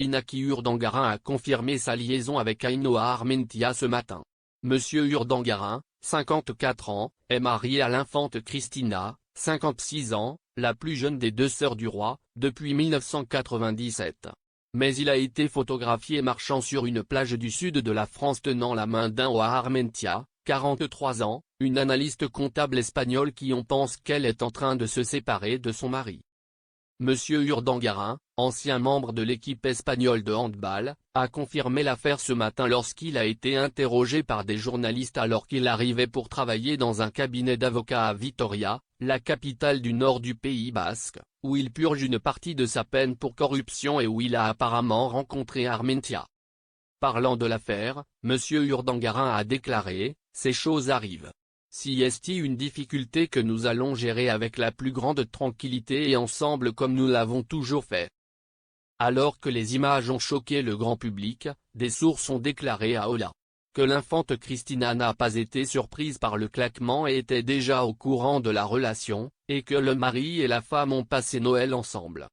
Inaki Urdangarin a confirmé sa liaison avec Ainhoa Armentia ce matin. Monsieur Urdangarin, 54 ans, est marié à l'infante Cristina, 56 ans, la plus jeune des deux sœurs du roi, depuis 1997. Mais il a été photographié marchant sur une plage du sud de la France tenant la main d'Ainhoa Armentia, 43 ans, une analyste comptable espagnole qui pense qu'elle est en train de se séparer de son mari. Monsieur Urdangarin, ancien membre de l'équipe espagnole de handball, a confirmé l'affaire ce matin lorsqu'il a été interrogé par des journalistes alors qu'il arrivait pour travailler dans un cabinet d'avocats à Vitoria, la capitale du nord du Pays Basque, où il purge une partie de sa peine pour corruption et où il a apparemment rencontré Armentia. Parlant de l'affaire, Monsieur Urdangarin a déclaré « Ces choses arrivent. Si est une difficulté que nous allons gérer avec la plus grande tranquillité et ensemble comme nous l'avons toujours fait. » Alors que les images ont choqué le grand public, des sources ont déclaré à Hola que l'infante Cristina n'a pas été surprise par le claquement et était déjà au courant de la relation, et que le mari et la femme ont passé Noël ensemble.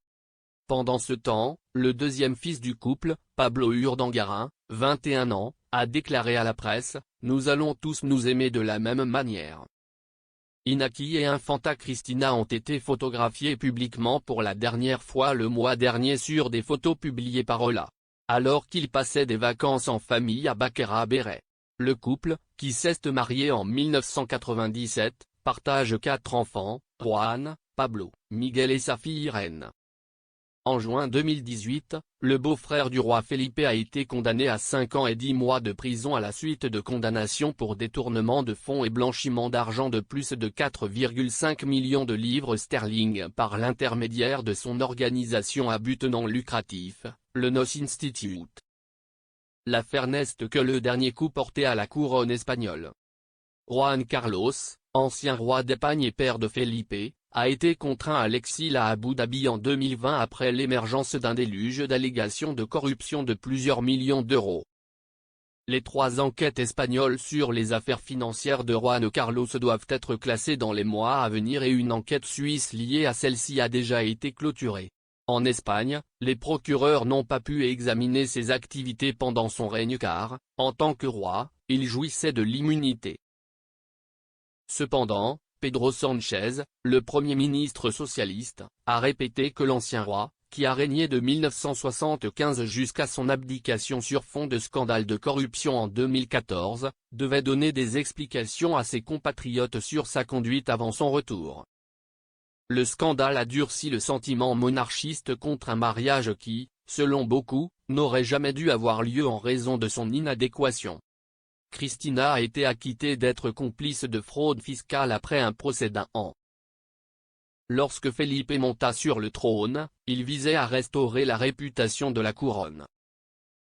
Pendant ce temps, le deuxième fils du couple, Pablo Urdangarin, 21 ans, a déclaré à la presse « Nous allons tous nous aimer de la même manière ». Inaki et Infanta Cristina ont été photographiés publiquement pour la dernière fois le mois dernier sur des photos publiées par Hola, alors qu'ils passaient des vacances en famille à Baqueira Beret. Le couple, qui s'est marié en 1997, partage 4 enfants, Juan, Pablo, Miguel et sa fille Irene. En juin 2018, le beau-frère du roi Felipe a été condamné à 5 ans et 10 mois de prison à la suite de condamnations pour détournement de fonds et blanchiment d'argent de plus de 4,5 millions de livres sterling par l'intermédiaire de son organisation à but non lucratif, le NOS Institute. L'affaire n'est que le dernier coup porté à la couronne espagnole. Juan Carlos, ancien roi d'Espagne et père de Felipe, a été contraint à l'exil à Abu Dhabi en 2020 après l'émergence d'un déluge d'allégations de corruption de plusieurs millions d'euros. Les 3 enquêtes espagnoles sur les affaires financières de Juan Carlos doivent être classées dans les mois à venir et une enquête suisse liée à celle-ci a déjà été clôturée. En Espagne, les procureurs n'ont pas pu examiner ses activités pendant son règne car, en tant que roi, il jouissait de l'immunité. Cependant, Pedro Sánchez, le Premier ministre socialiste, a répété que l'ancien roi, qui a régné de 1975 jusqu'à son abdication sur fond de scandale de corruption en 2014, devait donner des explications à ses compatriotes sur sa conduite avant son retour. Le scandale a durci le sentiment monarchiste contre un mariage qui, selon beaucoup, n'aurait jamais dû avoir lieu en raison de son inadéquation. Cristina a été acquittée d'être complice de fraude fiscale après un procès d'1 an. Lorsque Felipe monta sur le trône, il visait à restaurer la réputation de la couronne.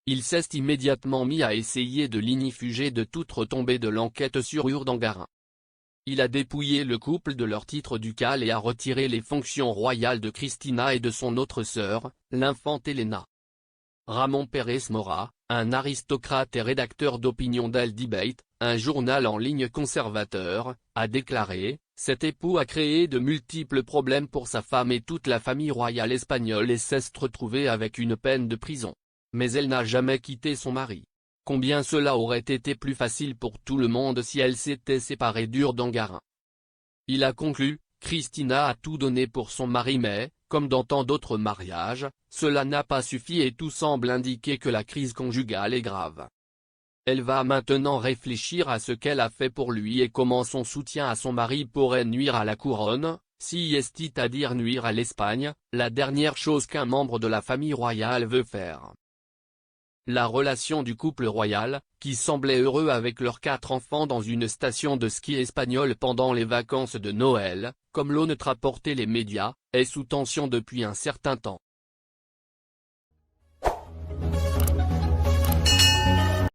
Il s'est immédiatement mis à essayer de l'ignifuger de toute retombée de l'enquête sur Urdangarin. Il a dépouillé le couple de leur titre ducal et a retiré les fonctions royales de Cristina et de son autre sœur, l'infante Elena. Ramón Pérez Mora, un aristocrate et rédacteur d'opinion d'El Debate, un journal en ligne conservateur, a déclaré « Cet époux a créé de multiples problèmes pour sa femme et toute la famille royale espagnole et s'est retrouvée avec une peine de prison. Mais elle n'a jamais quitté son mari. Combien cela aurait été plus facile pour tout le monde si elle s'était séparée d'Urdangarin. » Il a conclu « Cristina a tout donné pour son mari mais, comme dans tant d'autres mariages, cela n'a pas suffi et tout semble indiquer que la crise conjugale est grave. Elle va maintenant réfléchir à ce qu'elle a fait pour lui et comment son soutien à son mari pourrait nuire à la couronne, c'est-à-dire nuire à l'Espagne, la dernière chose qu'un membre de la famille royale veut faire. » La relation du couple royal, qui semblait heureux avec leurs 4 enfants dans une station de ski espagnole pendant les vacances de Noël, comme l'ont rapporté les médias, est sous tension depuis un certain temps.